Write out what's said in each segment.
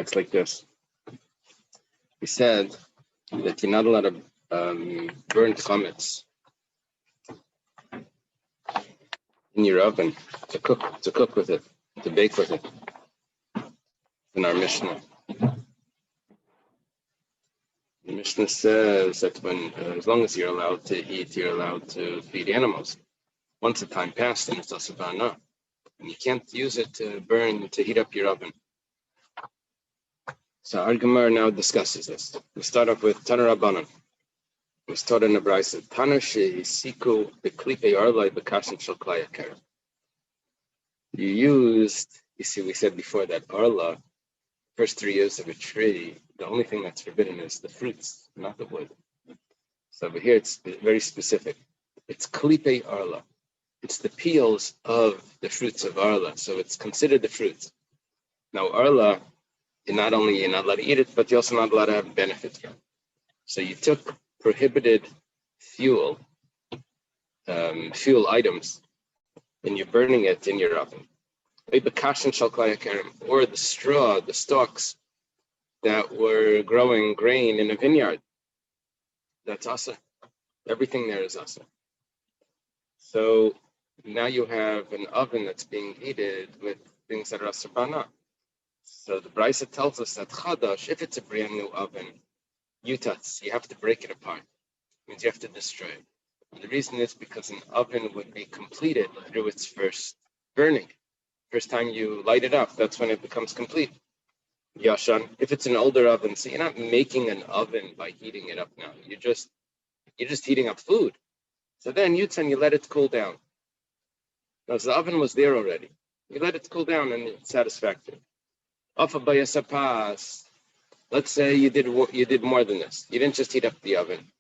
It's like this. We said that you're not allowed to burn chametz in your oven to cook with it, to bake with it. In our Mishnah, the Mishnah says that when, as long as you're allowed to eat, you're allowed to feed animals. Once the time passed, then it's asabana, and you can't use it to burn, to heat up your oven. So our Gemara now discusses this. We start off with Tana Rabbanan. We start in the Brisa. Tana she'isiku beklipe arlai bekashin shel klaya kerem. You used, you see, we said before that arla, first 3 years of a tree, the only thing that's forbidden is the fruits, not the wood. So over here it's very specific. It's klipe arla. It's the peels of the fruits of arla. So it's considered the fruits. Now arla, you're not allowed to eat it, but you're also not allowed to have benefit from it. So you took prohibited fuel items, and you're burning it in your oven. Or the straw, the stalks that were growing grain in a vineyard. That's asa. Everything there is asa. So now you have an oven that's being heated with things that are asabana. So the Brisa tells us that chadash, if it's a brand new oven, yutatz, you have to break it apart. It means you have to destroy it. And the reason is because an oven would be completed through its first burning. First time you light it up, that's when it becomes complete. Yashan, if it's an older oven, so you're not making an oven by heating it up now. You're just heating up food. So then Yutzan, you let it cool down. Now, the oven was there already. You let it cool down and it's satisfactory. Off of Bayasapas, let's say you did more than this. You didn't just heat up the oven.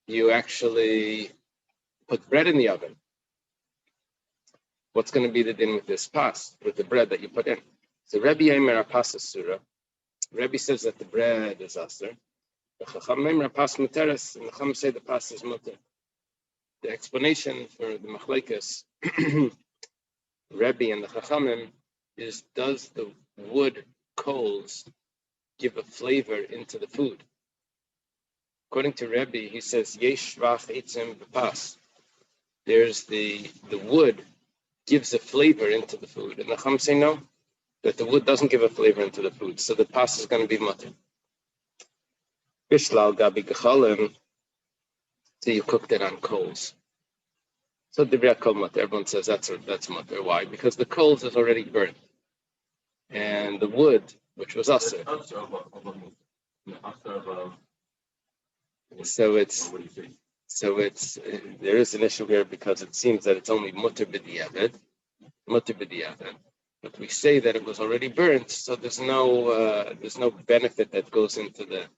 You actually put bread in the oven. What's going to be the din with this pas, with the bread that you put in? So Rebbe Yemer Apas Asura. Rebbe says that the bread is aser. The Chacham Yemer Apas Muteres, and the Chacham say the pas is muter. The explanation for the Machlekes, Rebbe and the Chachamim, is does the wood coals give a flavor into the food? According to Rebbe, he says yesh vach eitzim b'pas. There's the wood gives a flavor into the food, and the Chacham say no, that the wood doesn't give a flavor into the food, so the pas is going to be mutter. Bishlal gabi gechalim, so you cooked it on coals. So the kol mutter, everyone says that's mutter. Why? Because the coals is already burnt, and the wood, which was aser. So it's there is an issue here because it seems that it's only mutter b'diavad. But we say that it was already burnt, so there's no benefit that goes into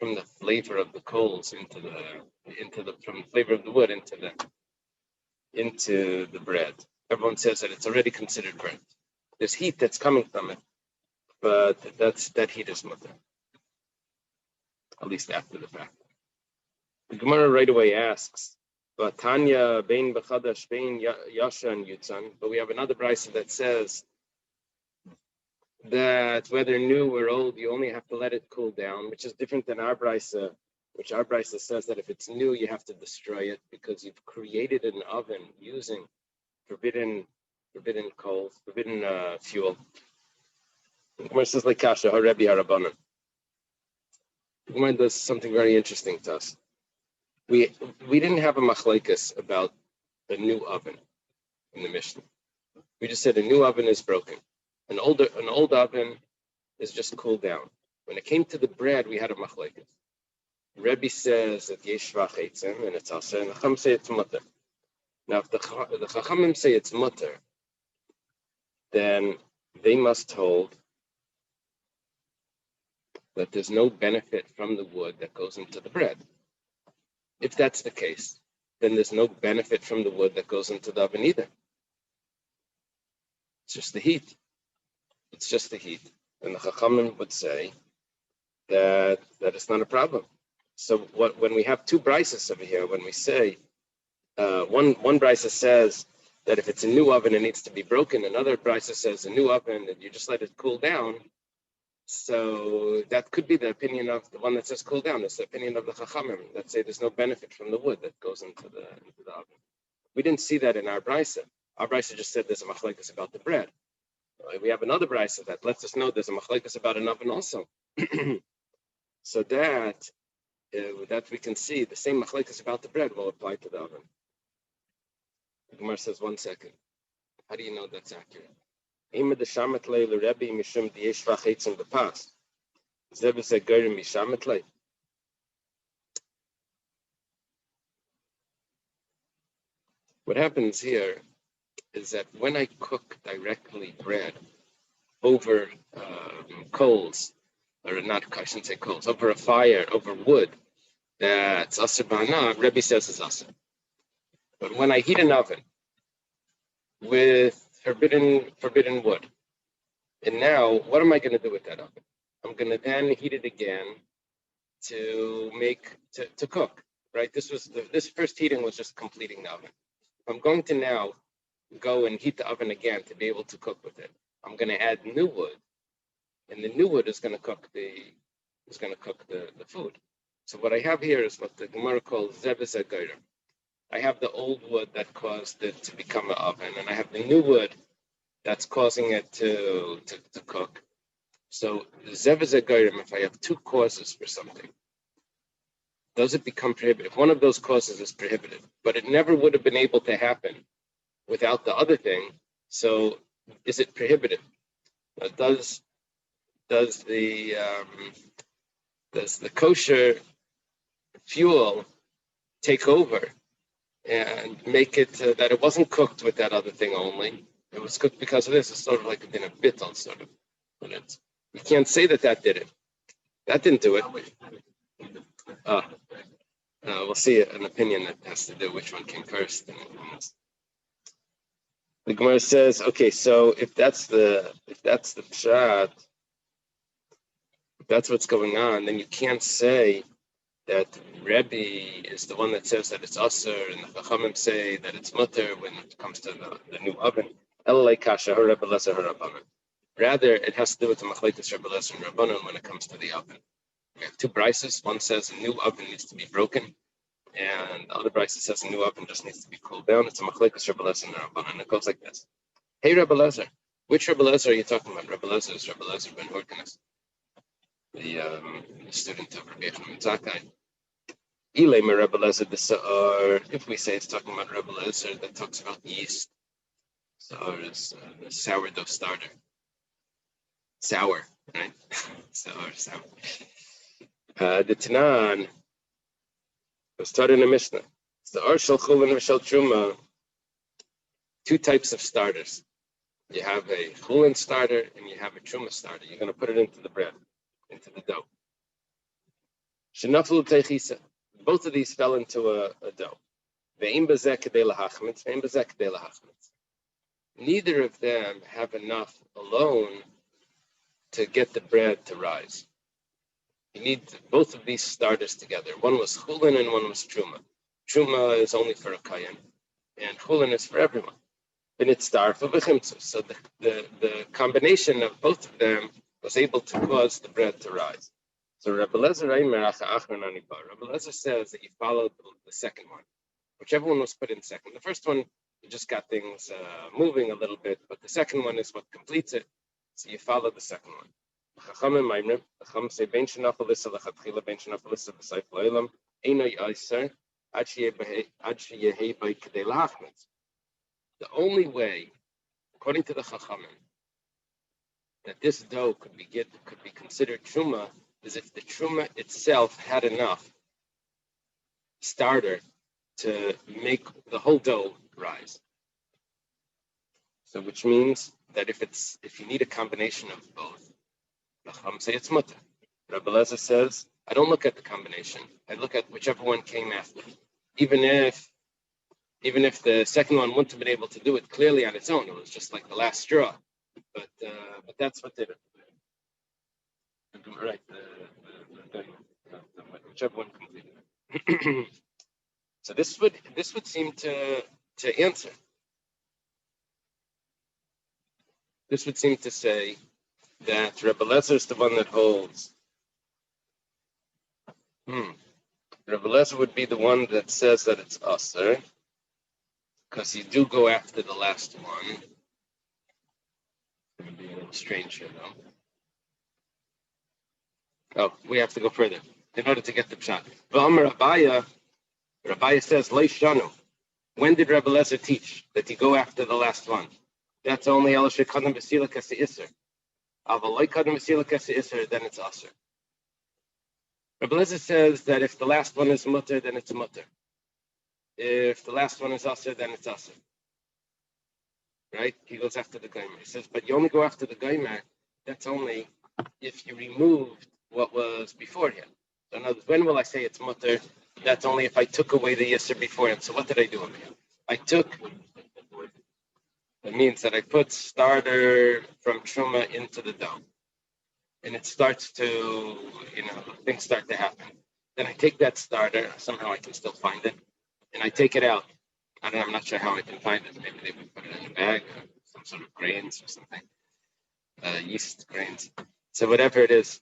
from the flavor of the coals from the flavor of the wood into the bread. Everyone says that it's already considered burnt. There's heat that's coming from it, but that heat is mutter, at least after the fact. The Gemara right away asks, but Tanya bein b'chadash bein yashan yutzan, but we have another brisa that says that whether new or old, you only have to let it cool down, which is different than our brisa, which our brisa says that if it's new, you have to destroy it because you've created an oven using forbidden coals, forbidden fuel. The Gemara says like kasha harebi harabanan. The Gemara does something very interesting to us. We didn't have a machlekes about the new oven in the Mishnah. We just said a new oven is broken. An old oven is just cooled down. When it came to the bread, we had a machlekes. Rebbe says that yesh vach eitzim and it's aser, and the Chacham say it's mutter. Now, if the Chachamim say it's mutter, then they must hold that there's no benefit from the wood that goes into the bread. If that's the case, then there's no benefit from the wood that goes into the oven either. It's just the heat. It's just the heat. And the Chachamim would say that it's not a problem. So when we have two brises over here, when we say, one brisa says that if it's a new oven, it needs to be broken. Another brisa says a new oven, that you just let it cool down. So that could be the opinion of the one that says cool down. It's the opinion of the Chachamim that say there's no benefit from the wood that goes into the oven. We didn't see that in our brisa. Our brisa just said there's a machlekes about the bread. We have another brisa that lets us know there's a machlekes about an oven also. So that we can see the same machlekes about the bread will apply to the oven. The Gemara says, 1 second. How do you know that's accurate? What happens here is that when I cook directly bread over coals, or not, I shouldn't say coals, over a fire, over wood, that's asr b'hana, Rebbe says it's asr. But when I heat an oven with forbidden wood, and now what am I going to do with that oven? I'm going to then heat it again to cook, right? This first heating was just completing the oven. I'm going to now go and heat the oven again to be able to cook with it. I'm going to add new wood, and the new wood is going to cook the food. So what I have here is what the Gemara calls zeves hagoyim. I have the old wood that caused it to become an oven, and I have the new wood that's causing it to cook. So zeves hagoyim, if I have two causes for something, does it become prohibitive? One of those causes is prohibited, but it never would have been able to happen without the other thing. So is it prohibitive? Does the kosher fuel take over and make it that it wasn't cooked with that other thing only? It was cooked because of this. It's sort of like in a bittel, sort of. But you can't say that did it. That didn't do it. We'll see an opinion that has to do which one came first. The Gemara says, okay, so if that's the pshat, if that's what's going on, then you can't say that Rebbe is the one that says that it's asur, and the Chachamim say that it's mutter when it comes to the new oven. Rather, it has to do with the machlekes Rebbe Lezer and Rabbanon when it comes to the oven. We have two brises. One says a new oven needs to be broken, and the other brisa says a new oven just needs to be cooled down. It's a machlekes Rebbe Lezer and Rabbanon, and it goes like this. Hey, Rebbe Lezer, which Rebbe Lezer are you talking about? Rebbe Lezer is Rebbe Lezer ben Horkenes, the student of Rabbi Yochanan ben Zakkai. If we say it's talking about Rebbe Lezer that talks about yeast, so it's the sourdough starter. Sour, right? sour. The Tanan was taught in the Mishnah. It's the Arshal Chulin Rishal Truma, two types of starters. You have a Chulin starter and you have a Truma starter. You're going to put it into the bread, into the dough. Shenaflu Teichisa. Both of these fell into a dough. Neither of them have enough alone to get the bread to rise. You need both of these starters together. One was chulin and one was truma. Truma is only for a kayan, and chulin is for everyone. And it's starfa v'chimtzus. So the combination of both of them was able to cause the bread to rise. So Rebbe Lezer says that you followed the second one, whichever one was put in second. The first one, you just got things moving a little bit, but the second one is what completes it. So you follow the second one. The only way, according to the Chachamim, that this dough could be considered truma is if the truma itself had enough starter to make the whole dough rise. So, which means that if you need a combination of both, the Chacham say it's mutter. Rebbe Lezer says, I don't look at the combination. I look at whichever one came after. Even if the second one wouldn't have been able to do it clearly on its own, it was just like the last straw. But that's what did it. Right, whichever one completed it. So this would seem to answer. This would seem to say that Rebbe Lezer is the one that holds. Rebbe Lezer would be the one that says that it's Aser, because you do go after the last one. It's going to be a little strange here, though. Oh, we have to go further in order to get the pshat. V'amar Rabaya says, Leishanu. When did Rebbe Lezer teach that you go after the last one? That's only El Shekadam Basila Kasi Isser. Avaloi Kadam Basila Kasi Isser, then it's Aser. Rebbe Lezer says that if the last one is mutter, then it's mutter. If the last one is Aser, then it's Aser. Right? He goes after the Gomer. He says, but you only go after the Gomer, that's only if you removed what was beforehand. So in other words, when will I say it's mutter? That's only if I took away the Yisr beforehand. So what did I do over here? It means that I put starter from Truma into the dough. And it starts to, things start to happen. Then I take that starter, somehow I can still find it, and I take it out. I'm not sure how I can find it. Maybe they would put it in a bag, or some sort of grains or something, yeast grains. So whatever it is,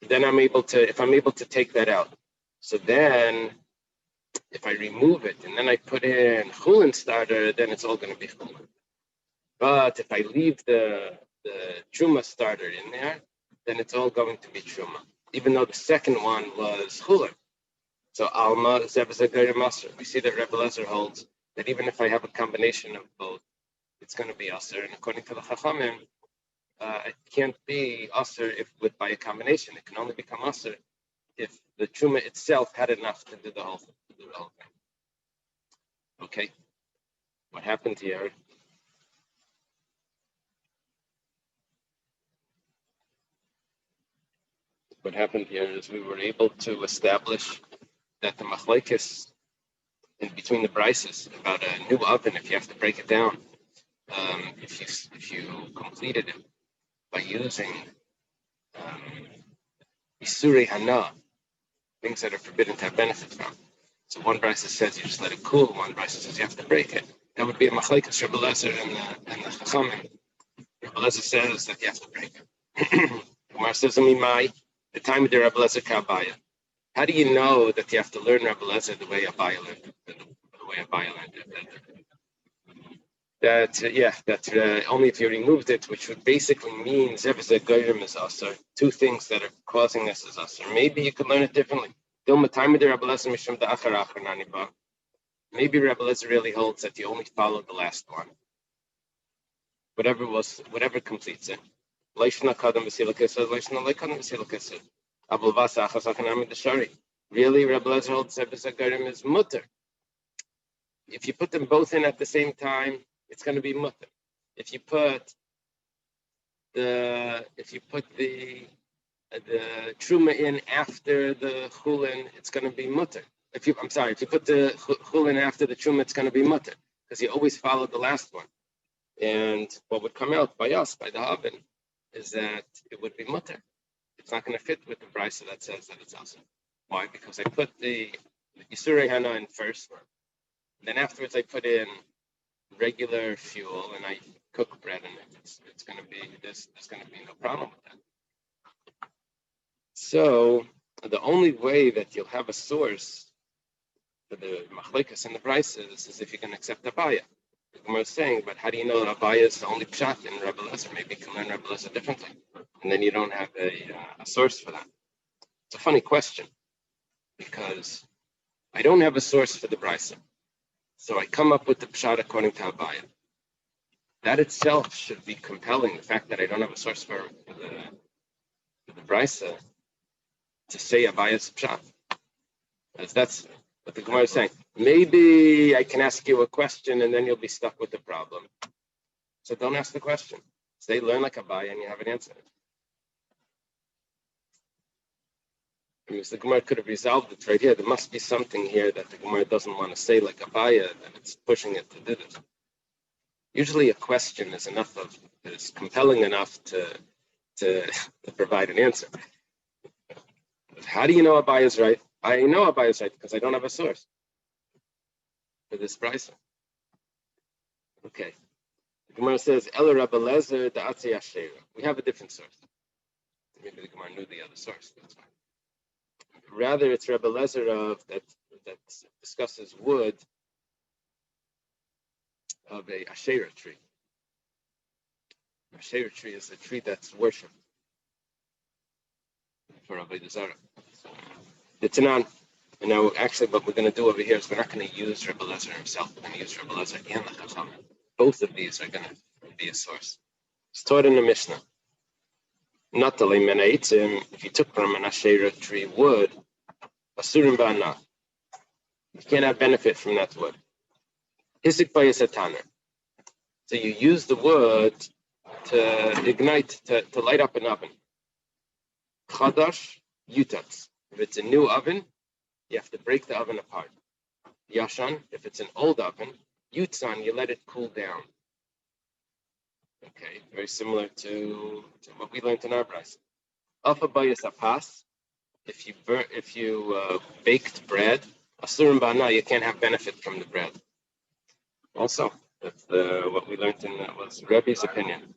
then if I'm able to take that out. So then, if I remove it and then I put in chulin starter, then it's all going to be chulin. But if I leave the truma starter in there, then it's all going to be truma, even though the second one was chulin. So alma zebazagayr maser. We see that Rebbe Lezer holds that even if I have a combination of both, it's going to be aser. And according to the Chachamim, it can't be aser by a combination. It can only become aser if the truma itself had enough to do the whole thing. Okay, what happened here? What happened here is we were able to establish that the machlekes in between the brises about a new oven, if you have to break it down, if you completed it by using isurei hana, things that are forbidden to have benefit from. So one brisa says you just let it cool, one brisa says you have to break it. That would be a machlekes Rebbe Lezer and the Chachamim. Rebbe Lezer says that you have to break it. Gemara says, the time of the Rebbe Lezer Kabaya. How do you know that you have to learn Rebbe Lezer the way Abaya learned it? That only if you removed it, which would basically mean Zevzeh Goyim is Asar, two things that are causing this is Asar. Maybe you could learn it differently. Maybe Rebbe Lezer really holds that you only follow the last one. Whatever completes it. Really, Rebbe Lezer holds Zevzeh Goyim is mutter. If you put them both in at the same time, it's going to be mutter. If you put the truma in after the chulin, it's going to be mutter. If you put the chulin after the truma, it's going to be mutter because you always follow the last one. And what would come out by us, by the Haven, is that it would be mutter. It's not going to fit with the brisa that says that it's also. Why? Because I put the Yisurei Hana in first. Then afterwards, I put in regular fuel and I cook bread in it. It's going to be there's going to be no problem with that. So the only way that you'll have a source for the machlekas and the prices is if you can accept Abaya. The Gemara is saying, but how do you know that Abaya is the only pshat in Rebbe Lezer? Maybe you can learn Rebbe Lezer differently, and then you don't have a source for that. It's a funny question because I don't have a source for the brisa. So I come up with the pshat according to Abaya. That itself should be compelling. The fact that I don't have a source for the brisa to say Abaya's pshat. That's what the Gemara is saying. Maybe I can ask you a question and then you'll be stuck with the problem. So don't ask the question. Say learn like Abaya and you have an answer. Because the Gemara could have resolved it right here. There must be something here that the Gemara doesn't want to say like Abaya, that it's pushing it to do this. Usually a question is compelling enough to provide an answer. But how do you know Abaya is right? I know Abaya is right because I don't have a source for this price. Okay. The Gemara says, Ela Rebbe Lezer da'atzei Asherah. We have a different source. Maybe the Gemara knew the other source. That's fine. Rather, it's Rebbe Lezer that discusses wood of a Asherah tree. Asherah tree is a tree that's worshipped for Avodah Zarah. The Tanan. And now, actually, what we're going to do over here is we're not going to use Rebbe Lezer himself. We're going to use Rebbe Lezer and the Chacham. Both of these are going to be a source. It's taught in the Mishnah. Not the Leimenaitzim, if you took from an Asherah tree wood, Asurim Ba'ana. You can't have benefit from that wood. Hisik Bayis Ataner. So you use the wood to ignite, to light up an oven. Chadash Yutatz. If it's a new oven, you have to break the oven apart. Yashan, if it's an old oven, Yutzan, you let it cool down. Okay, very similar to what we learned in our brayso. Alpha Bayis Apas, if you baked bread, Asurim Ba'ana, you can't have benefit from the bread. Also, that's what we learned in was Rebbe's opinion.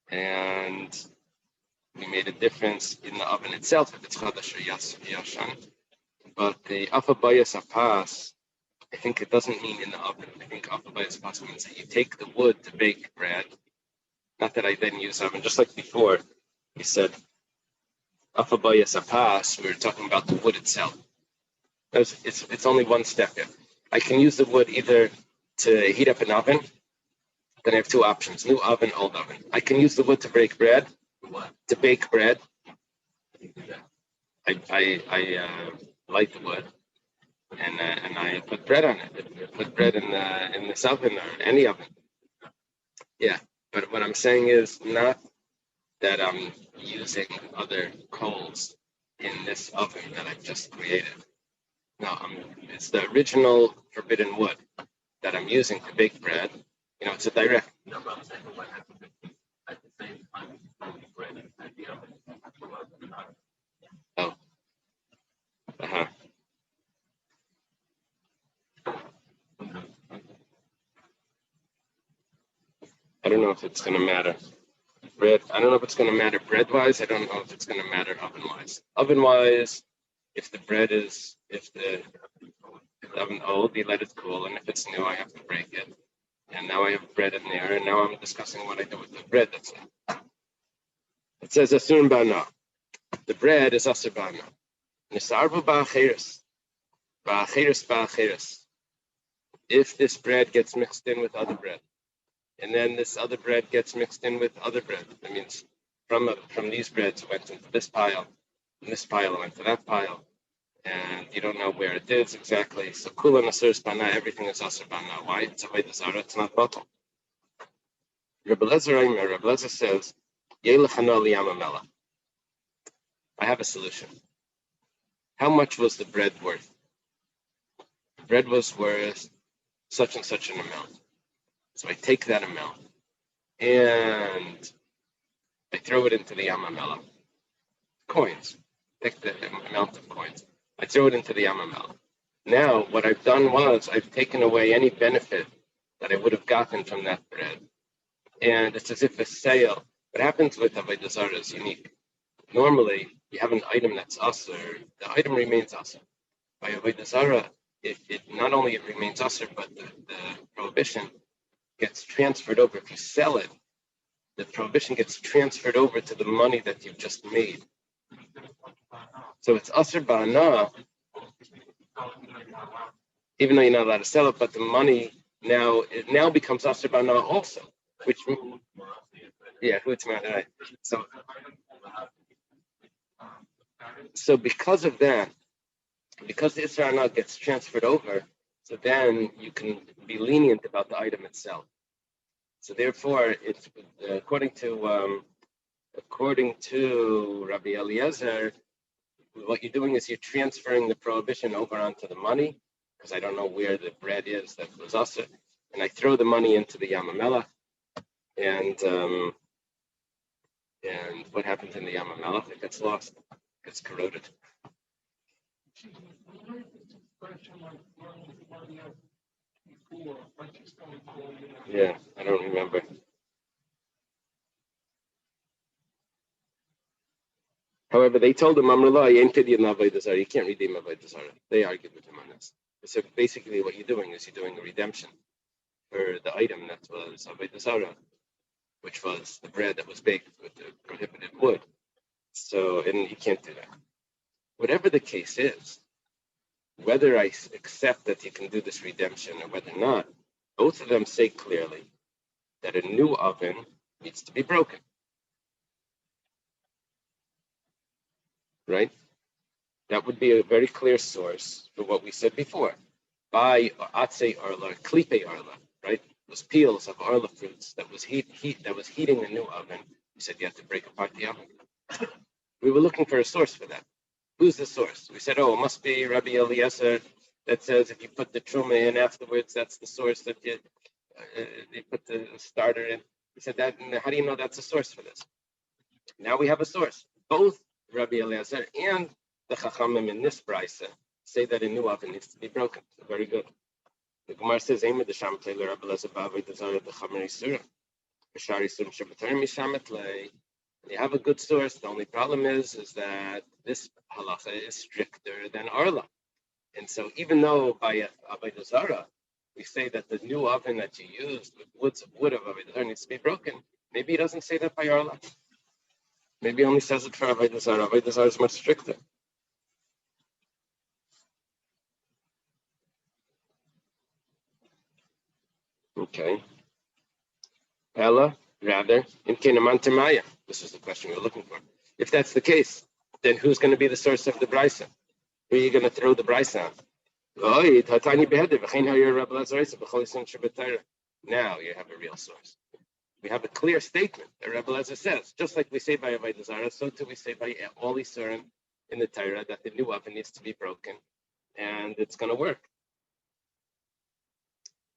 And we made a difference in the oven itself, if it's Chadash or Yashan. But the Alpha Bayis Apas, I think it doesn't mean in the oven. I think Alpha Bayis Apas means that you take the wood to bake bread. Not that I then use oven, just like before, you said Alpha Bayis Apas, we were talking about the wood itself. It's only one step here. I can use the wood either to heat up an oven, then I have two options, new oven, old oven. I can use the wood to bake bread, to bake bread. I light the wood and I put bread on it. Put bread in this oven or any oven. Yeah, but what I'm saying is not that I'm using other coals in this oven that I've just created. No, it's the original forbidden wood that I'm using to bake bread. You know, it's a direct. No, but I'm saying what happens at the same time you bread at the oven. Oh. Uh-huh. I don't know if it's going to matter. Bread. I don't know if it's going to matter bread-wise. I don't know if it's going to matter oven-wise. Oven-wise, if the oven old, you let it cool, and if it's new, I have to break it. And now I have bread in there, and now I'm discussing what I do with the bread that's in. It says Asun Ba'ana. The bread is Asur Ba'ana. Nisarbu Ba'acheres. Ba'acheres Ba'acheres. If this bread gets mixed in with other bread, and then this other bread gets mixed in with other bread, that means from these breads it went into this pile, and this pile went to that pile, and you don't know where it is exactly. So Kula Nasur Ba'ana, everything is Asur Ba'ana. Why? It's Avodah Zarah, it's not bottle. Rebbe Lezer says, I have a solution. How much was the bread worth? The bread was worth such and such an amount. So I take that amount and I throw it into the Yamamela. Coins. Take the amount of coins. I throw it into the Yamamela. Now, what I've done was I've taken away any benefit that I would have gotten from that bread. And it's as if a sale. What happens with Avodah Zarah is unique. Normally, you have an item that's asur, the item remains asur. By Avodah Zarah, it not only it remains asur, but the prohibition gets transferred over. If you sell it, the prohibition gets transferred over to the money that you've just made. So it's asur ba'ana, even though you're not allowed to sell it, but the money now becomes asur ba'ana also. Which, yeah, right. So because of that, because the Isra Anah gets transferred over, so then you can be lenient about the item itself. So therefore, it's according to Rabbi Eliezer, what you're doing is you're transferring the prohibition over onto the money, because I don't know where the bread is that was also, and I throw the money into the Yamamela, and what happens in the Yamamela? It gets lost, it gets corroded. Yeah, I don't remember. However, they told him, you can't redeem Avodah Zarah. They argued with him on this. So basically what you're doing is you're doing a redemption for the item that was Avodah Zarah, which was the bread that was baked with the prohibited wood. So, and you can't do that. Whatever the case is, whether I accept that you can do this redemption or whether not, both of them say clearly that a new oven needs to be broken. Right? That would be a very clear source for what we said before. By atse arla, klipe arla, right? Those peels of arla fruits that was heating a new oven. We said you have to break apart the oven. We were looking for a source for that. Who's the source? We said, it must be Rabbi Eliezer that says if you put the truma in afterwards, that's the source that you put the starter in. We said that. How do you know that's a source for this? Now we have a source. Both Rabbi Eliezer and the Chachamim in this brisa say that a new oven needs to be broken. So very good. The Gemara says, "Eimer the Sham Taylor Rabbi Eliezer ba'avei dezara the Chameri Surah, B'shari Surim Shabbatar Mishamet Lei." You have a good source. The only problem is that this halacha is stricter than Arla. And so even though by Avodah Zarah, we say that the new oven that you used with wood of Avodah Zarah needs to be broken, maybe he doesn't say that by Arla. Maybe he only says it for Avodah Zarah. Avodah Zarah is much stricter. Okay. Ella, rather, in Kenaman Temaya. This is the question we were looking for. If that's the case, then who's going to be the source of the brisa? Who are you going to throw the brisa on? Now you have a real source. We have a clear statement that Rebbe Lezer says, just like we say by Avodah Zarah, so too we say by all Isurim in the Torah that the new oven needs to be broken, and it's going to work.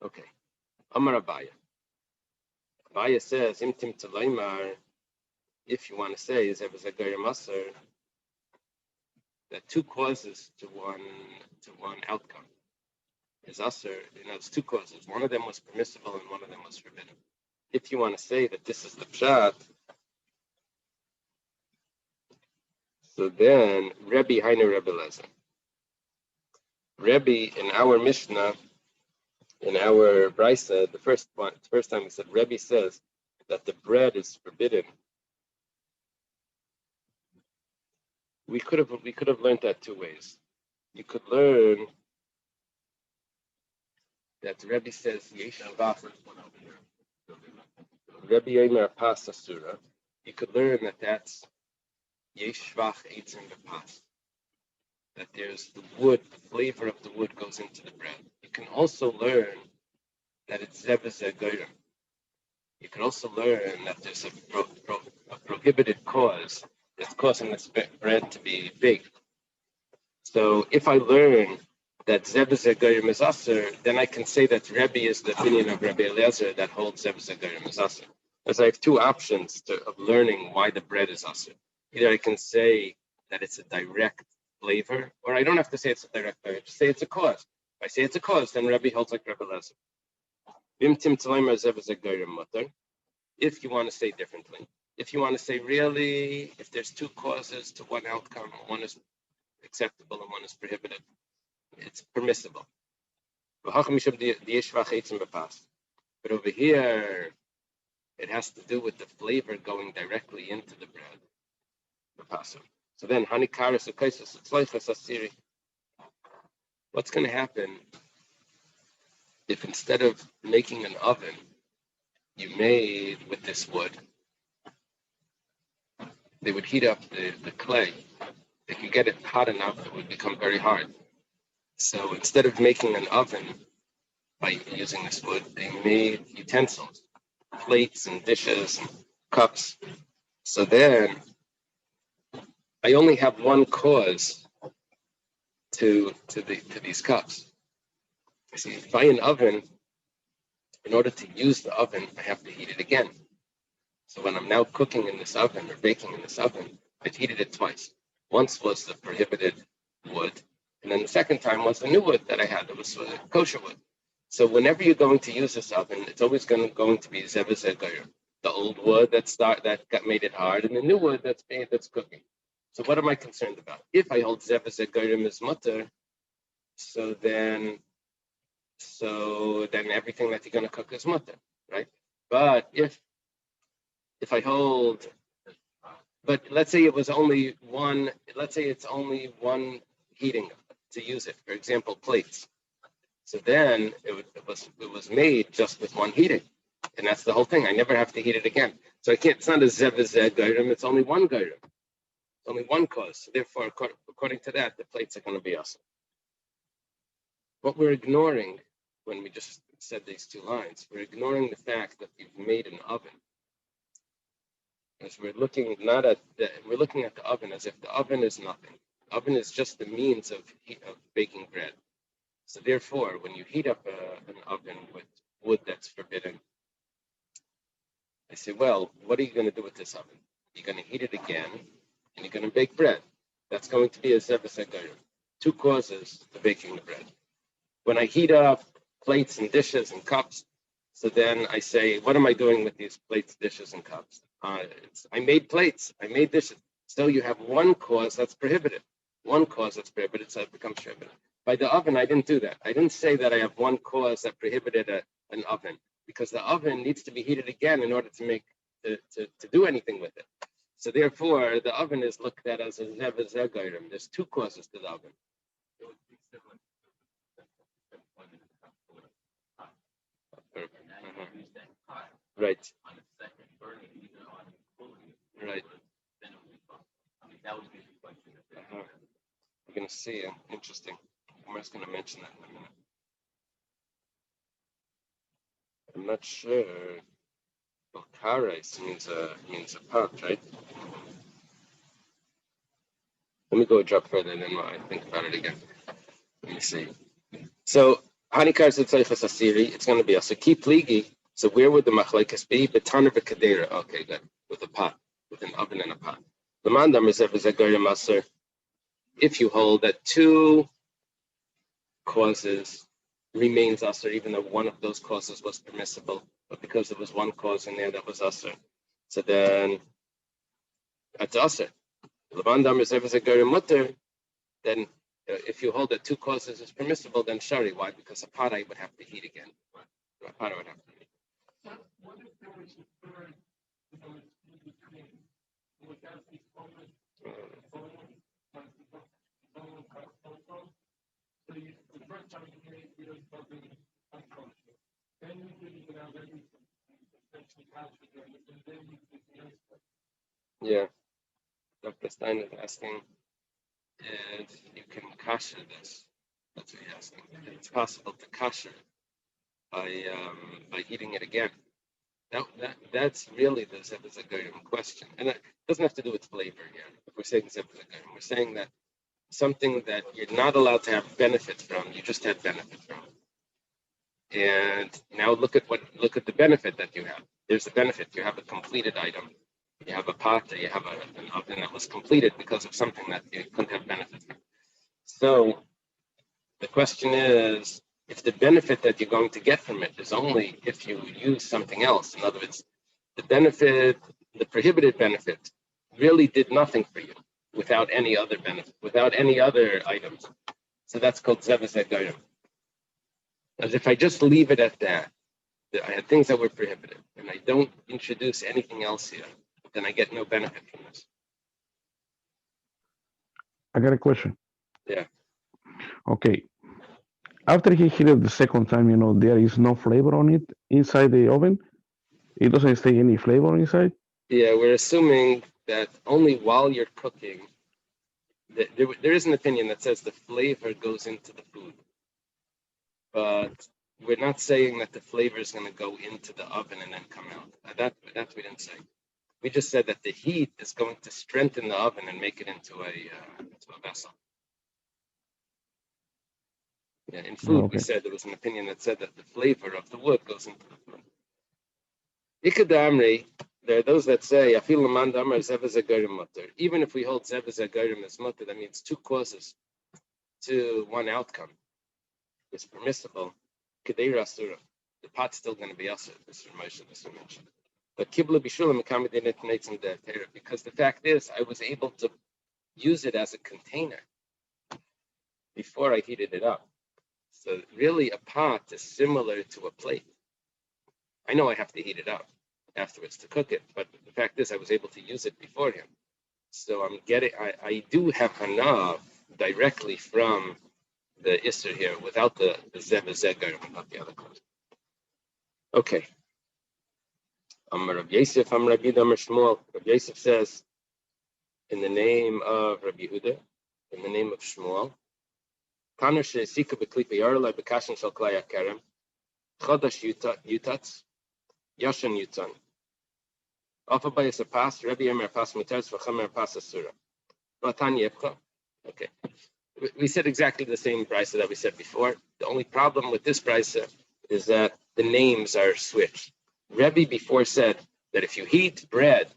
Okay. Amar Abaya. Abaya says, Imtim Talaymar, if you want to say, is Ever Zagayr Masar, that two causes to one outcome is Asr. It's two causes. One of them was permissible and one of them was forbidden. If you want to say that this is the pshat, so then Rebbe Hainu Rebbe Lezer. Rebbe in our Mishnah, in our Brisa, the first time we said Rebbe says that the bread is forbidden. We could have learned that two ways. You could learn that Rebbe says Yesh Avach, Rebbe Yomer Pas Asura. You could learn that that's Yesh Shvach Eitzim Bepas. That there's the wood, the flavor of the wood goes into the bread. You can also learn that it's Zevez Goyim. You can also learn that there's a prohibited cause that's causing this bread to be baked. So if I learn that Zevez Goyim is Aser, then I can say that Rebbe is the opinion of Rebbe Eliezer that holds Zevez Goyim is Aser. Because I have two options of learning why the bread is Aser. Either I can say that it's a direct flavor, or I don't have to say it's a direct flavor, just say it's a cause. If I say it's a cause, then Rebbe holds like Rebbe Eliezer. If you want to say differently, if you want to say really, if there's two causes to one outcome, one is acceptable and one is prohibited, it's permissible. But over here, it has to do with the flavor going directly into the bread. So then, what's going to happen if instead of making an oven, you made with this wood, they would heat up the clay. They could get it hot enough, it would become very hard. So instead of making an oven by using this wood, they made utensils, plates and dishes and cups. So then I only have one cause to these cups. See, if I an oven, in order to use the oven, I have to heat it again. So when I'm now cooking in this oven or baking in this oven, I've heated it twice. Once was the prohibited wood, and then the second time was the new wood that I had. It was kosher wood. So whenever you're going to use this oven, it's always going to be Zevez Goyim, the old wood that made it hard, and the new wood that's cooking. So what am I concerned about? If I hold zev as a goyim is mutter, so then everything that you're going to cook is mutter, right? But if I hold, but let's say it's only one heating to use it. For example, plates. So then it was made just with one heating, and that's the whole thing. I never have to heat it again. So I can't. It's not a zev goyim. It's only one goyim. It's only one cause. So therefore, according to that, the plates are going to be awesome. What we're ignoring when we just said these two lines, we're ignoring the fact that you've made an oven. As we're looking at the oven as if the oven is nothing. The oven is just the means of baking bread. So therefore, when you heat up an oven with wood that's forbidden, I say, well, what are you going to do with this oven? You're going to heat it again, and you're going to bake bread. That's going to be a zev goyim. Two causes to baking the bread. When I heat up plates and dishes and cups, so then I say, what am I doing with these plates, dishes, and cups? I made plates, I made dishes. So you have one cause that's prohibited. One cause that's prohibited, so it becomes prohibited. By the oven, I didn't do that. I didn't say that I have one cause that prohibited an oven, because the oven needs to be heated again in order to do anything with it. So therefore, the oven is looked at as a zev goyim. There's two causes to the oven. Right. Right. We're going to see. Interesting. I'm just going to mention that in a minute. I'm not sure. Kares means a pot, right? Let me go a drop further, and then I think about it again. Let me see. So, Hanikar Asiri, it's going to be also keep pligi. So, where would the machlekes be? Betana b'kadera. Okay, good. With a pot, with an oven and a pot. The mandam is maser. If you hold that two causes remains usher, even though one of those causes was permissible, but because there was one cause in there that was usher, so then that's usher. Levandam is a goyim mutter. Then if you hold that two causes is permissible, then shari. Why? Because a pot I would have to heat again. A pot I would have to heat. Yeah, Dr. Stein is asking if you can kasher this. That's what he's asking. If it's possible to kasher by heating it again. That's really the zev goyim question, and it doesn't have to do with flavor here. If we're saying zev goyim, we're saying that something that you're not allowed to have benefit from, you just had benefit from. And now look at the benefit that you have. There's a benefit. You have a completed item. You have a pot, you have an oven that was completed because of something that you couldn't have benefit from. So the question is, if the benefit that you're going to get from it is only if you use something else, in other words, the prohibited benefit really did nothing for you without any other benefit, without any other items. So that's called zev goyim. As if I just leave it at that, I had things that were prohibited, and I don't introduce anything else here, then I get no benefit from this. I got a question. Yeah. Okay. After he heated the second time, there is no flavor on it inside the oven. It doesn't stay any flavor inside. Yeah, we're assuming that only while you're cooking, there is an opinion that says the flavor goes into the food. But we're not saying that the flavor is going to go into the oven and then come out. That we didn't say. We just said that the heat is going to strengthen the oven and make it into a vessel. Yeah, in food, we said there was an opinion that said that the flavor of the wood goes into the food. Ikadamri, there are those that say, even if we hold zev goyim as mutter, that means two causes to one outcome. It's permissible. Kedei rasura, the pot's still going to be asur. This is Moshe, this we mentioned. But kibla bishulam accommodated nates in the because the fact is, I was able to use it as a container before I heated it up. So really a pot is similar to a plate. I know I have to heat it up afterwards to cook it, but the fact is I was able to use it beforehand. So I do have hana directly from the Isser here without the Zegar about the other clothes. Okay. Rabbi Yosef, Rabbi Shmuel. Rabbi Yosef says, in the name of Rabbi Yehuda, in the name of Shmuel, Taner she'esika b'klipa yarla b'kashin shel klai hakerem, chodash yutatz, yashan yutan. Alpha bayis a pas, Rabbi Yemer pas muteres, v'chamer pas asura. Matan yepcha. Okay. We said exactly the same brisa that we said before. The only problem with this brisa is that the names are switched. Rebbe before said that if you heat bread,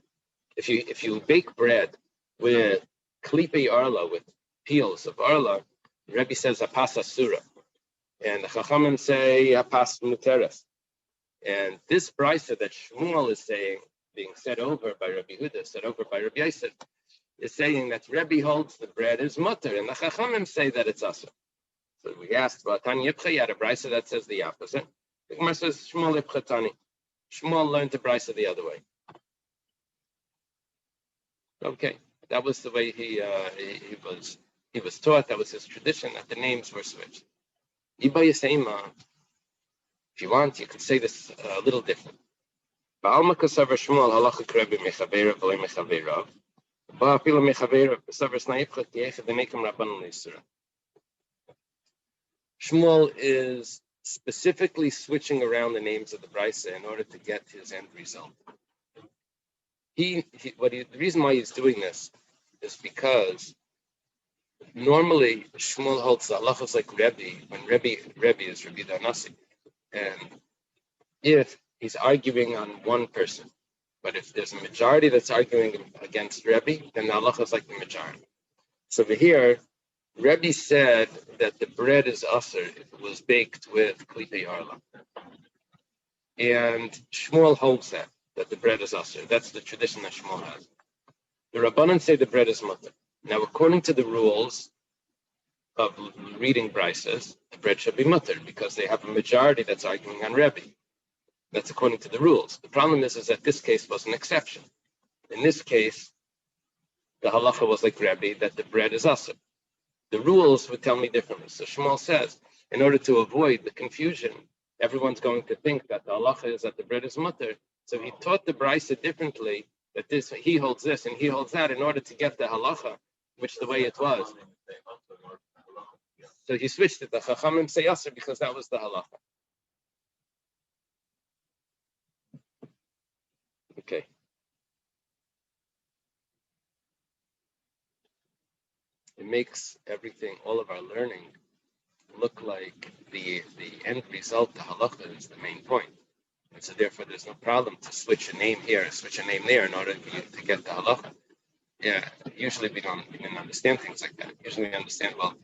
if you bake bread with klipe arla, with peels of arla, Rebbe says apas asura, and the Chachamim say apas muteres. And this brisa that Shmuel is saying, being said over by Rabbi Huda, said over by Rabbi Yosef, is saying that Rebbe holds the bread is mutter, and the Chachamim say that it's asur. So we asked about Tanya Yipcha, you had a brisa that says the opposite. The Gemara says Shmuel Yipcha Tani. Shmuel learned the brisa the other way. Okay, that was the way he was taught. That was his tradition, that the names were switched. Iba Yisema, if you want, you could say this a little different. Ba'alma kasavar Shmuel halacha krebi mechavera v'lei mechavera. Shmuel is specifically switching around the names of the brisa in order to get his end result. The reason why he's doing this is because normally Shmuel holds the halachos like Rebbe, when Rebbe is Rabbi Danasi, and if he's arguing on one person. But if there's a majority that's arguing against Rebbe, then the halacha is like the majority. So over here, Rebbe said that the bread is asur if it was baked with klipe arla. And Shmuel holds that the bread is asur. That's the tradition that Shmuel has. The Rabbanan say the bread is mutter. Now, according to the rules of reading brises, the bread should be mutter because they have a majority that's arguing on Rebbe. That's according to the rules. The problem is that this case was an exception. In this case, the halacha was like Rebbe, that the bread is asur. The rules would tell me differently. So Shmuel says, in order to avoid the confusion, everyone's going to think that the halacha is that the bread is mutter. So he taught the brisa differently, that he holds this and he holds that in order to get the halacha, which the way it was. So he switched it. The Chachamim say asur because that was the halacha. Okay. It makes everything, all of our learning, look like the end result, the halacha, is the main point. And so therefore there's no problem to switch a name here, switch a name there in order to get the halacha. Yeah, usually we didn't understand things like that. Usually we understand, well,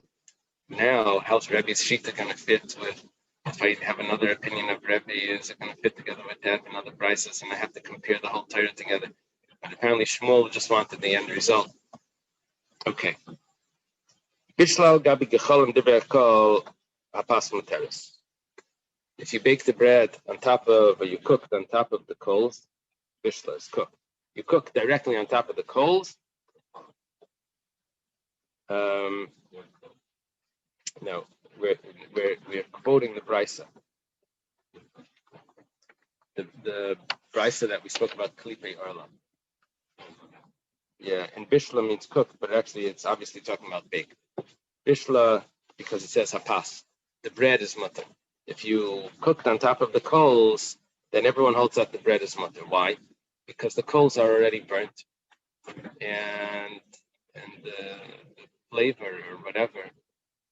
now how's Rebbe's shita going to fit with, if I have another opinion of Rebbe, is it going to fit together with that and other prices, and I have to compare the whole Torah together. But apparently Shmuel just wanted the end result. Okay. If you bake the bread on top of, or you cooked on top of the coals, bishla is cooked. You cook directly on top of the coals. No, we're quoting the brisa. The brisa that we spoke about, klipe arla. Yeah, and bishla means cooked, but actually it's obviously talking about baked. Bishla, because it says hapas, the bread is mutter. If you cooked on top of the coals, then everyone holds that the bread is mutter. Why? Because the coals are already burnt, and the flavor or whatever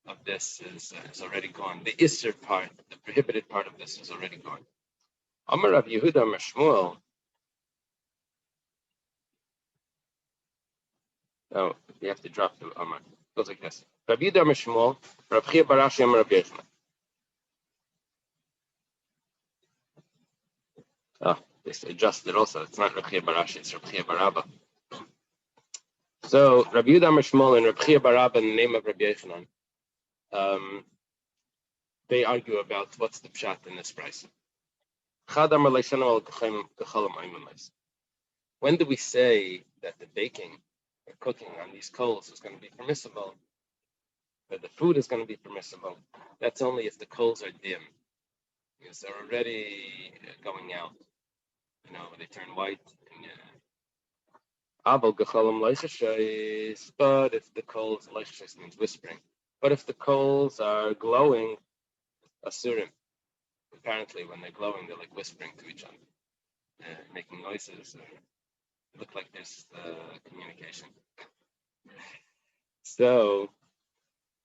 of this is already gone. The isser part, the prohibited part of this is already gone. Amar Rav Yehuda Amar Shmuel. Oh, you have to drop the Amar. It goes like this. Rav Yehuda Amar Shmuel, Rav Chia bar Ashi Amar Rav Yochanan. Oh, they adjusted also. It's not Rav Chia bar Ashi, it's Rav Chia bar Abba. So Rabbi Yehuda Amar Shmuel and Rabbi Chia bar Abba in the name of Rabbi Yochanan, they argue about what's the pshat in this price. When do we say that the baking or cooking on these coals is going to be permissible, that the food is going to be permissible? That's only if the coals are dim, because they're already going out. They turn white. But if the coals, leicheshes means whispering. But if the coals are glowing, asurim. Apparently, when they're glowing, they're like whispering to each other, making noises. Look like there's communication. So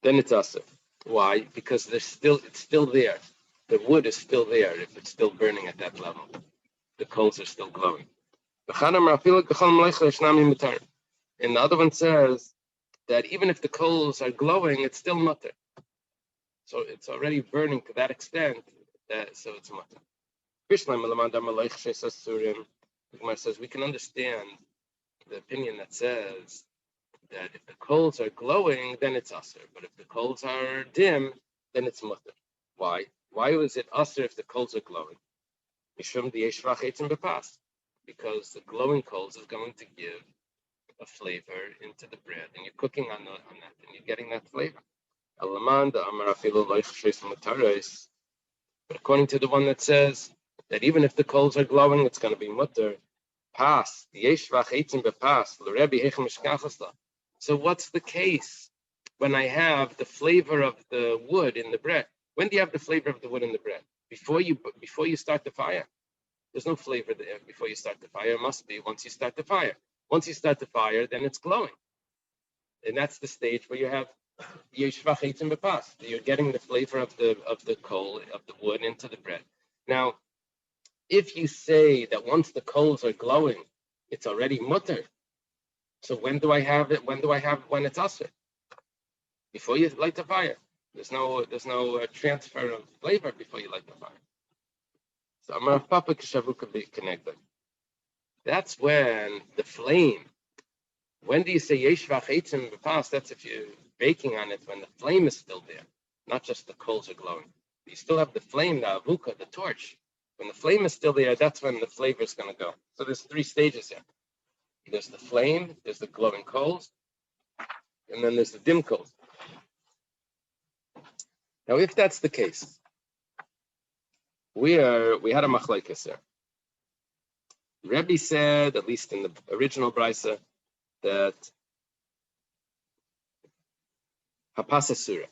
then it's asur. Why? Because it's still there. The wood is still there if it's still burning at that level. The coals are still glowing. And the other one says that even if the coals are glowing, it's still mutter. So it's already burning to that extent, so it's mutter. The Gemara says we can understand the opinion that says that if the coals are glowing, then it's asur. But if the coals are dim, then it's mutter. Why? Why was it asur if the coals are glowing? Because the glowing coals is going to give a flavor into the bread, and you're cooking on that, and you're getting that flavor. But according to the one that says that even if the coals are glowing, it's going to be mutter. So what's the case when I have the flavor of the wood in the bread? When do you have the flavor of the wood in the bread? Before you start the fire. There's no flavor there before you start the fire. It must be once you start the fire. Once you start the fire, then it's glowing. And that's the stage where you have you're getting the flavor of the coal, of the wood into the bread. Now, if you say that once the coals are glowing, it's already mutter. So when do I have it? When it's asur? Before you light the fire. There's no transfer of flavor before you light the fire. So Amar Papa Kishavuka be connected. That's when the flame. When do you say yeshvach eitzim b'pas? That's if you're baking on it when the flame is still there, not just the coals are glowing. You still have the flame, the avuka, the torch. When the flame is still there, that's when the flavor is going to go. So there's 3 stages here. There's the flame, there's the glowing coals, and then there's the dim coals. Now, if that's the case, we had a machlekes there. Rebbe said, at least in the original brisa, that hapas asura.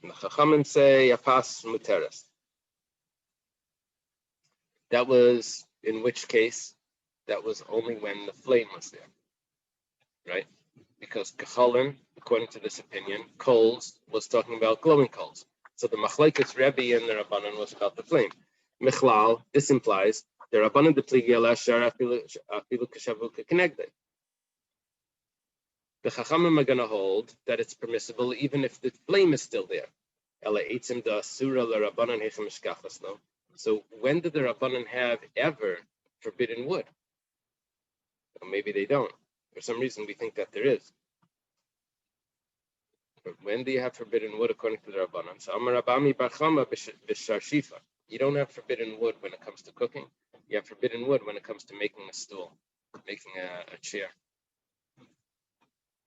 And the Chachamim say hapas muteres. That was, in which case, that was only when the flame was there, right? Because kachalim, according to this opinion, coals was talking about glowing coals. So the machlekes Rebbe and the Rabbanan was about the flame. Michlal, this implies the Rabbanan depligi alashar afilu kashavuka connected. The Chachamim are going to hold that it's permissible even if the flame is still there. So when did the Rabbanan have ever forbidden wood? Or maybe they don't. For some reason, we think that there is. But when do you have forbidden wood according to the Rabbanan? So Amar Rabami bar Chama b'shar shifa. You don't have forbidden wood when it comes to cooking. You have forbidden wood when it comes to making a stool, making a chair.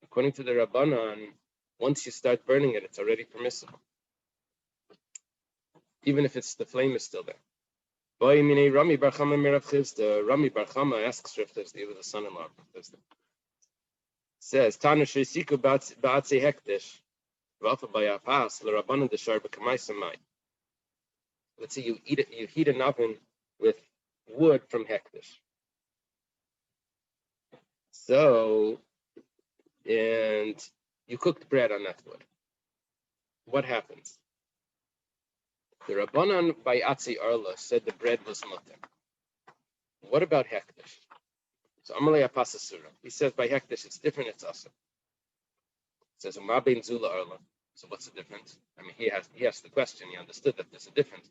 According to the Rabbanan, once you start burning it, it's already permissible. Even if the flame is still there. Rami bar Chama asks Rav Chisda, he was the son-in-law of Rav Chisda. Says, Tana Shesiku Ba'atzi Hektish, Vafa Bayapas, L'Rabbanan Deshar B'Kamaisamai. Let's say you heat an oven with wood from Hektish. So, and you cooked bread on that wood. What happens? The Rabbanan by Atzi Arla said the bread was mutter. What about Hektish? So Amalei Apasasura. He says by Hektish it's different, it's asur. It says Umar ben Zula Arla. So what's the difference? I mean, he asked the question, he understood that there's a difference.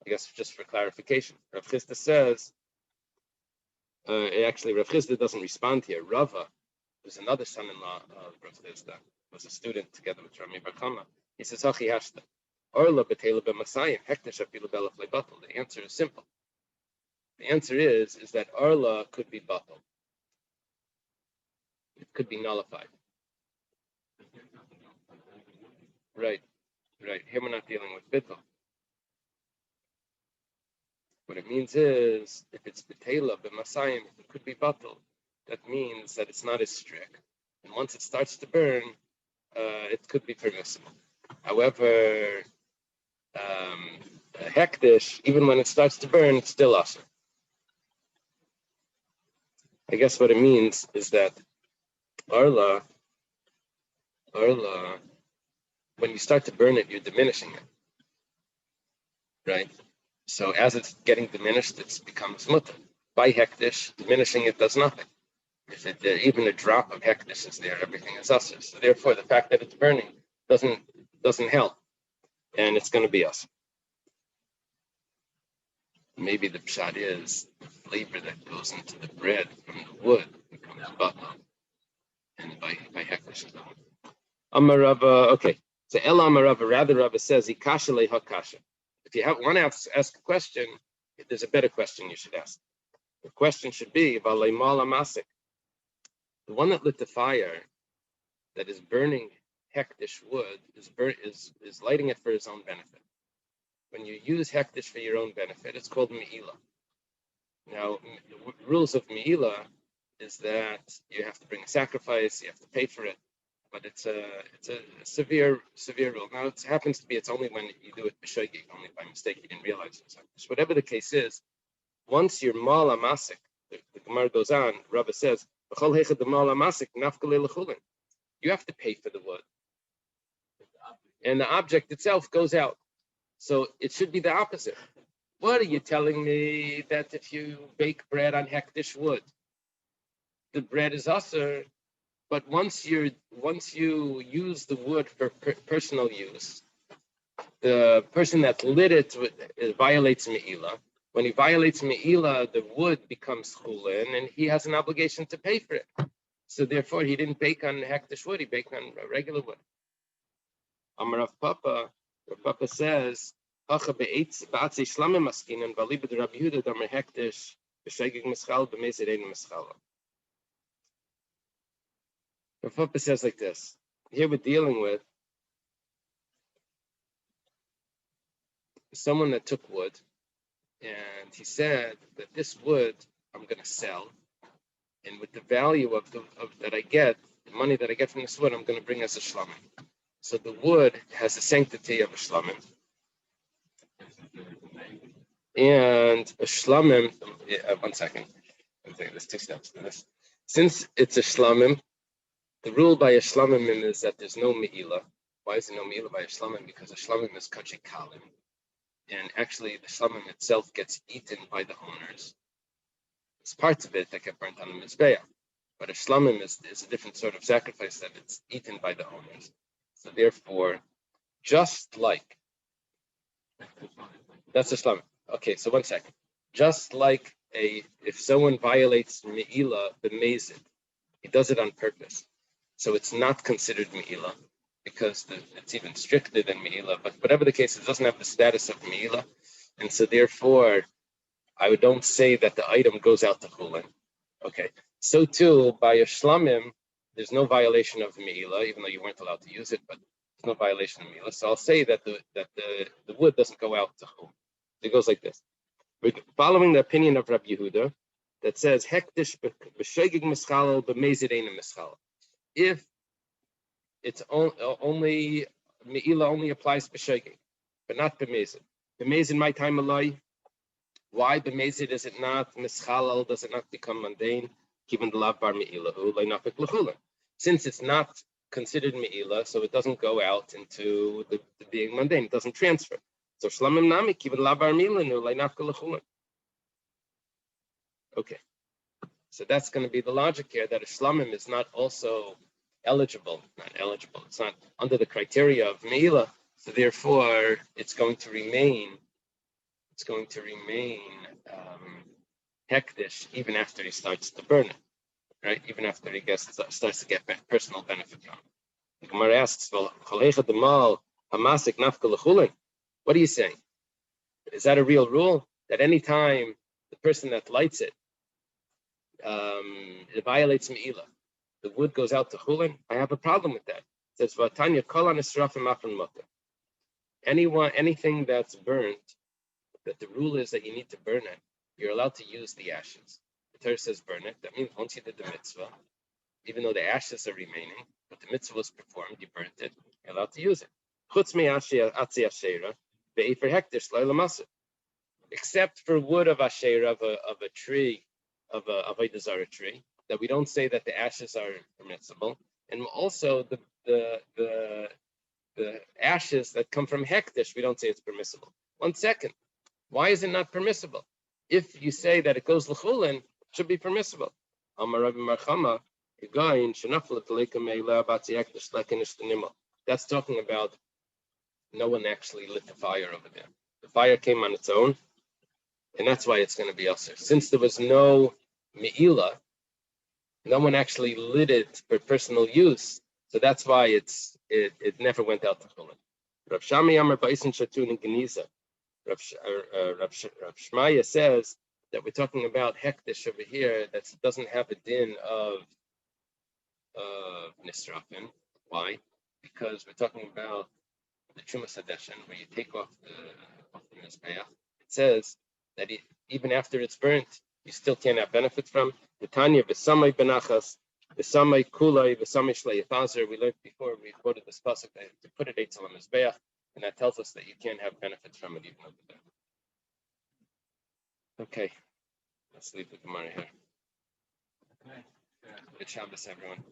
I guess just for clarification. Rav Chisda says, actually Rav Chisda doesn't respond here. Rava who's another son-in-law of Rav Chizda, was a student together with Rami Bar Chama. He says, Hachi Hashta, Orla B'Tela B'Masayim, Hektish Afilu Belach Le'Batal. The answer is simple. The answer is that Orla could be batal. It could be nullified. Right. Here we're not dealing with bittul. What it means is, if it's B'Tela B'Masayim, it could be batal. That means that it's not as strict. And once it starts to burn, it could be permissible. However, a hektish, even when it starts to burn, it's still asur. I guess what it means is that Arla, when you start to burn it, you're diminishing it, right? So as it's getting diminished, it becomes mutter. By hektish, diminishing it does nothing. If even a drop of hektish is there, everything is asur. So therefore, the fact that it's burning doesn't help, and it's going to be asur. Maybe the pshat is the flavor that goes into the bread from the wood becomes batal, and by hektish is gone. Amar Rava, okay. So El Amar Rava, rather Rava says, Ikasha le hakasha. If you want to ask a question, there's a better question you should ask. The question should be, Valaimal Amasik. The one that lit the fire, that is burning hektish wood, is lighting it for his own benefit. When you use hektish for your own benefit, it's called me'ila. Now, the rules of me'ila is that you have to bring a sacrifice, you have to pay for it, but it's a severe rule. Now, it happens to be it's only when you do it b'shoigig, only by mistake, you didn't realize it. So whatever the case is, once you're mal amasik, the Gemara goes on, Rabbi says, you have to pay for the wood. And the object itself goes out. So it should be the opposite. What are you telling me that if you bake bread on hektish wood, the bread is asur, but once you use the wood for personal use, the person that lit it violates me'ila. When he violates me'ila, the wood becomes chulin, and he has an obligation to pay for it. So therefore, he didn't bake on hektish wood; he baked on regular wood. Amar Rav Papa says, Rav Papa says like this. Here we're dealing with someone that took wood, and he said that this wood I'm going to sell, and with the value of that I get, the money that I get from this wood, I'm going to bring as a shlamim. So the wood has the sanctity of a shlamim. And a shlamim, one second, there's two steps to this. Since it's a shlamim, the rule by a shlamim is that there's no me'ila. Why is there no me'ila by a shlamim? Because a shlamim is kachik kalim. And actually the shlamim itself gets eaten by the owners. It's parts of it that get burnt on the mizbeah. But a shlamim is a different sort of sacrifice that it's eaten by the owners. So therefore, just like, that's a shlamim. Okay, so one second. Just like if someone violates me'ila, b'mezid, he does it on purpose. So it's not considered me'ila, because it's even stricter than me'ila. But whatever the case, it doesn't have the status of me'ila. And so therefore, I don't say that the item goes out to chulin. Okay. So too, by a shlamim, there's no violation of me'ila, even though you weren't allowed to use it, but there's no violation of me'ila. So I'll say that the wood doesn't go out to chulin. It goes like this. We're following the opinion of Rabbi Yehuda that says hektish b'shegig mischalel b'mezid ein mischalel. If it's only me'ila only applies b'shegig, but not b'mezid. B'mezid my time aloi. Why b'mezid is it not mischalel? Does it not become mundane? Given the lav bar me'ilahu leinafik l'chulin. Since it's not considered me'ila, so it doesn't go out into the being mundane. It doesn't transfer. So shlamim nami kiven lavar milanu leinafka l'chulin. Okay, so that's going to be the logic here that a shlamim is not also eligible. Not eligible. It's not under the criteria of meila. So therefore, it's going to remain. It's going to remain hektish even after he starts to burn it. right? Even after he starts to get personal benefit from it. The Gemara asks, "Well, what are you saying? Is that a real rule that any time the person that lights it, it violates meila, the wood goes out to chulin? I have a problem with that." It says, "Vatanya kol anisrafim afan mutter." Anything that's burnt, that the rule is that you need to burn it, you're allowed to use the ashes. The Torah says burn it. That means once you did the mitzvah, even though the ashes are remaining, but the mitzvah was performed, you burnt it, you're allowed to use it. Except for wood of asherah, of a tree, of a desire tree, that we don't say that the ashes are permissible, and also the ashes that come from hektish, we don't say it's permissible. 1 second, why is it not permissible? If you say that it goes l'chulin, it should be permissible. Amar Rabbi Marchama, that's talking about no one actually lit the fire over there. The fire came on its own, and that's why it's going to be usher. Since there was no me'ila, no one actually lit it for personal use, so that's why it never went out to chulin. Rav Shami Amar Ba'isen Shatun in Geniza. Rav Shmaya says that we're talking about hektish over here that doesn't have a din of nisrafin. Why? Because we're talking about the Trumas Hadeshin, where you take off the mizbeach. It says that even after it's burnt, you still can't have benefit from. The Tanya v'samay benachas, v'samay kulay, v'samay shleifazer. We learned before, we quoted this pasuk to put it eitzel mizbeach, and that tells us that you can't have benefits from it even over there. Okay, let's leave the Gemara here. Good Shabbos, everyone.